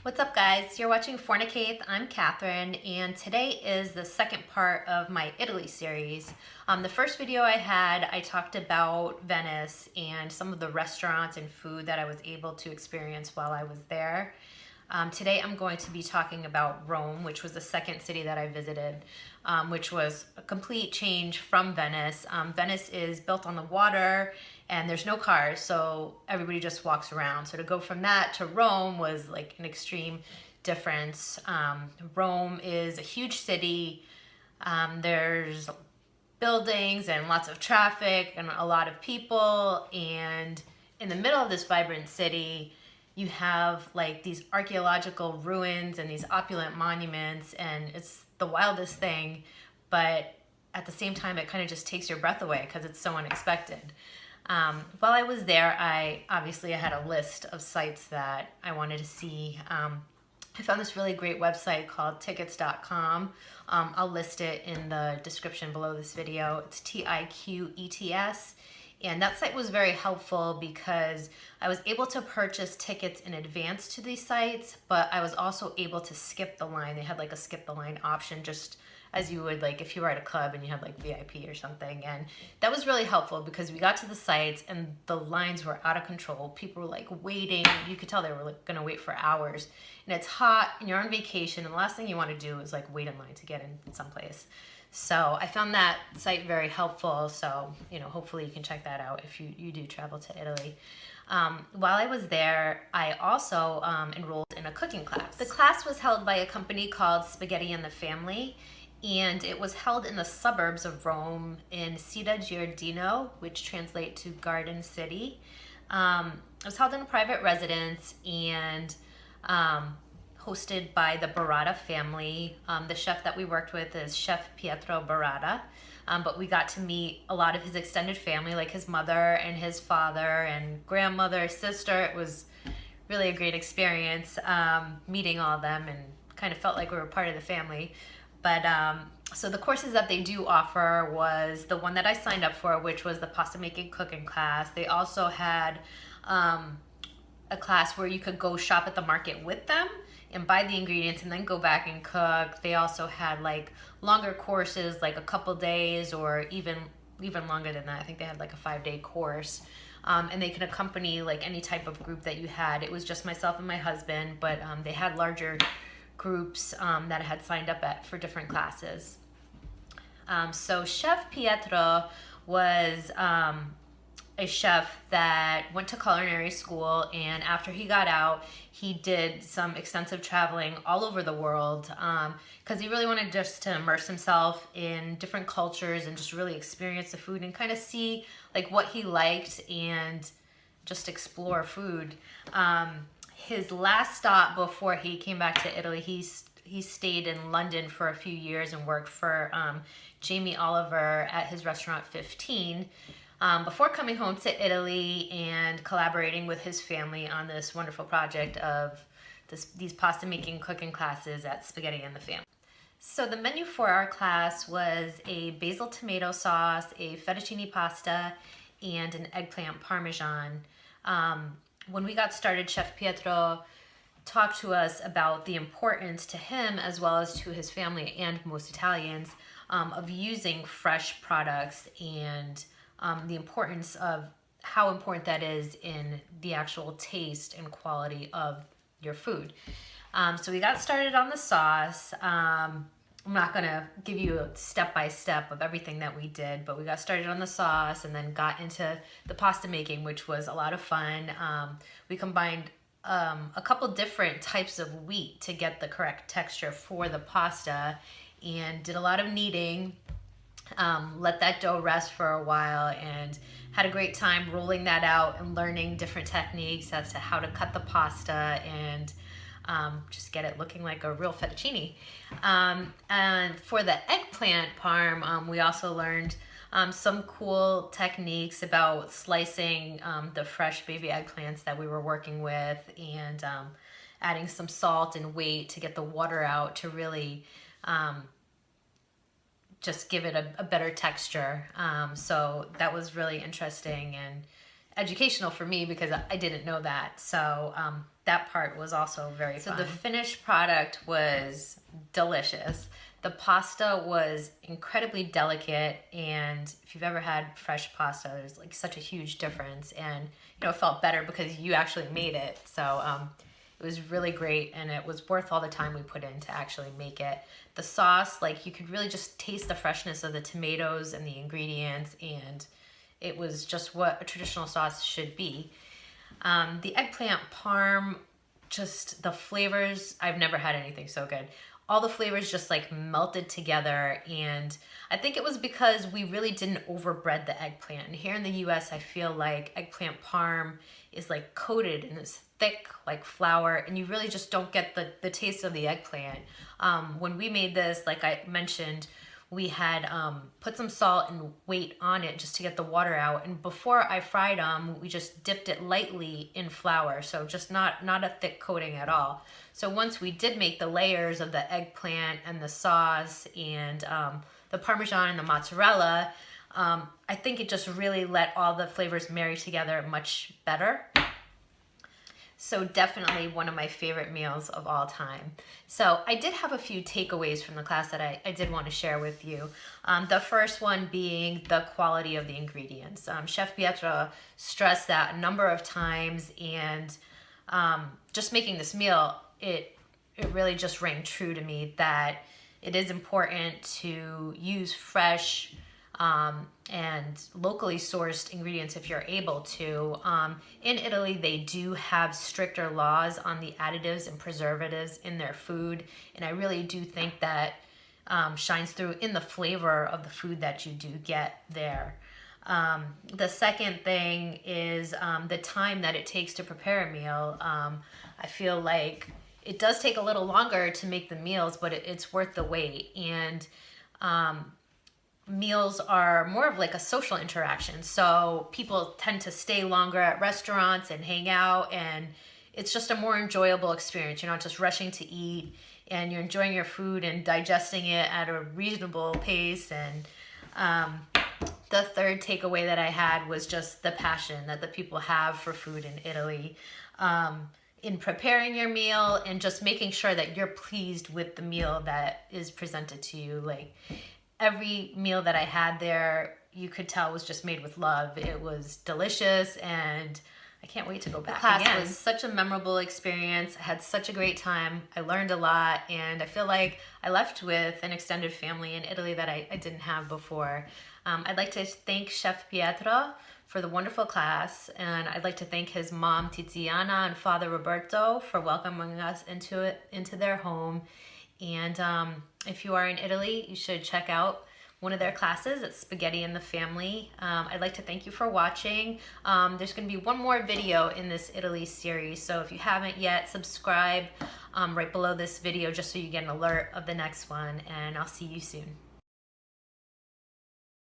What's up, guys? You're watching Fornicate. I'm Catherine, and today is the second part of my Italy series. The first video I had, I talked about Venice and some of the restaurants and food that I was able to experience while I was there. Today I'm going to be talking about Rome, which was the second city that I visited, which was a complete change from Venice. Venice is built on the water and there's no cars, so everybody just walks around. So to go from that to Rome was like an extreme difference. Rome is a huge city. There's buildings and lots of traffic and a lot of people, and in the middle of this vibrant city you have like these archaeological ruins and these opulent monuments, and it's the wildest thing, but at the same time it kind of just takes your breath away because it's so unexpected. While I was there, I had a list of sites that I wanted to see. I found this really great website called tickets.com. I'll list it in the description below this video. It's TIQETS. And that site was very helpful because I was able to purchase tickets in advance to these sites, but I was also able to skip the line. They had like a skip the line option, just as you would like if you were at a club and you had like VIP or something. And that was really helpful because we got to the sites and the lines were out of control. People were like waiting. You could tell they were like gonna wait for hours. And it's hot and you're on vacation, and the last thing you want to do is like wait in line to get in someplace. So I found that site very helpful. So, hopefully you can check that out if you do travel to Italy. While I was there, I also enrolled in a cooking class. The class was held by a company called Spaghetti and the Family, and it was held in the suburbs of Rome in Città Giardino, which translates to Garden City. It was held in a private residence and hosted by the Barada family. The chef that we worked with is Chef Pietro Barada, but we got to meet a lot of his extended family, like his mother and his father and grandmother, sister. It was really a great experience meeting all of them, and kind of felt like we were part of the family. But so the courses that they do offer was the one that I signed up for, which was the pasta making cooking class. They also had a class where you could go shop at the market with them and buy the ingredients and then go back and cook. They also had like longer courses, like a couple days, or even longer than that. I think they had like a 5-day course. And they can accompany like any type of group that you had. It was just myself and my husband, but they had larger groups that I had signed up for different classes. So Chef Pietro was a chef that went to culinary school, and after he got out, he did some extensive traveling all over the world because he really wanted just to immerse himself in different cultures and just really experience the food and kind of see like what he liked and just explore food. His last stop before he came back to Italy, he stayed in London for a few years and worked for Jamie Oliver at his restaurant 15. Before coming home to Italy and collaborating with his family on this wonderful project of these pasta making cooking classes at Spaghetti and the Family. So the menu for our class was a basil tomato sauce, a fettuccine pasta, and an eggplant parmesan. When we got started, Chef Pietro talked to us about the importance to him, as well as to his family and most Italians, of using fresh products, and the importance of how important that is in the actual taste and quality of your food. So we got started on the sauce. I'm not gonna give you a step-by-step of everything that we did, but we got started on the sauce and then got into the pasta making, which was a lot of fun. We combined a couple different types of wheat to get the correct texture for the pasta, and did a lot of kneading. Let that dough rest for a while, and had a great time rolling that out and learning different techniques as to how to cut the pasta and just get it looking like a real fettuccine. And for the eggplant parm, we also learned some cool techniques about slicing the fresh baby eggplants that we were working with, and adding some salt and weight to get the water out to really just give it a better texture. So that was really interesting and educational for me because I didn't know that. So that part was also very fun. So the finished product was delicious. The pasta was incredibly delicate, and if you've ever had fresh pasta, there's like such a huge difference, and you know, it felt better because you actually made it. So it was really great, and it was worth all the time we put in to actually make it. The sauce, like you could really just taste the freshness of the tomatoes and the ingredients, and it was just what a traditional sauce should be. The eggplant parm, just the flavors, I've never had anything so good. All the flavors just like melted together, and I think it was because we really didn't overbread the eggplant. And here in the US, I feel like eggplant parm is like coated in this thick like flour, and you really just don't get the taste of the eggplant. When we made this, like I mentioned, we had put some salt and weight on it just to get the water out. And before I fried them, we just dipped it lightly in flour. So just not a thick coating at all. So once we did make the layers of the eggplant and the sauce and the Parmesan and the mozzarella, I think it just really let all the flavors marry together much better. So definitely one of my favorite meals of all time. So I did have a few takeaways from the class that I did want to share with you. The first one being the quality of the ingredients. Chef Pietro stressed that a number of times, and just making this meal, it really just rang true to me that it is important to use fresh and locally sourced ingredients if you're able to. In Italy, they do have stricter laws on the additives and preservatives in their food, and I really do think that shines through in the flavor of the food that you do get there. The second thing is the time that it takes to prepare a meal. I feel like it does take a little longer to make the meals, but it's worth the wait. And meals are more of like a social interaction. So people tend to stay longer at restaurants and hang out, and it's just a more enjoyable experience. You're not just rushing to eat, and you're enjoying your food and digesting it at a reasonable pace. And the third takeaway that I had was just the passion that the people have for food in Italy. In preparing your meal and just making sure that you're pleased with the meal that is presented to you. Like, every meal that I had there, you could tell was just made with love. It was delicious, and I can't wait to go back again. The class was such a memorable experience. I had such a great time. I learned a lot, and I feel like I left with an extended family in Italy that I didn't have before. I'd like to thank Chef Pietro for the wonderful class, and I'd like to thank his mom Tiziana and father Roberto for welcoming us into their home. And if you are in Italy, you should check out one of their classes. It's Spaghetti in the Family. I'd like to thank you for watching. There's going to be one more video in this Italy series, so if you haven't yet, subscribe right below this video just so you get an alert of the next one, and I'll see you soon.